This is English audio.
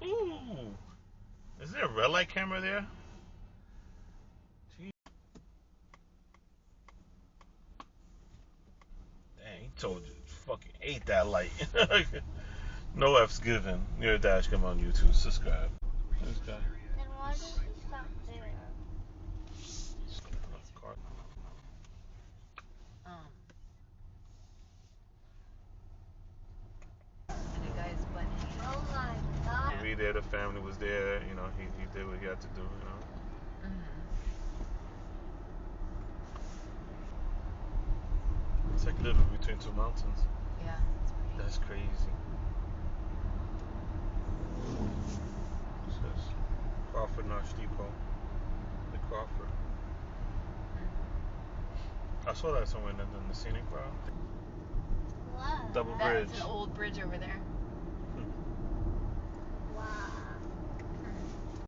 ooh. Is there a red light camera there? Gee. Dang, he told you. Fucking ate that light. No F's given. You're a DashCam on YouTube. Subscribe. This guy. Then why does he stop there? And the guy's butt hanging. Oh my god. To be there, the family was there. You know, he did what he had to do. You know. It's like literally between two mountains. Yeah, it's pretty. That's crazy. It says Crawford Notch Depot. The Crawford. I saw that somewhere in the scenic route. What? Double bridge. That's an old bridge over there.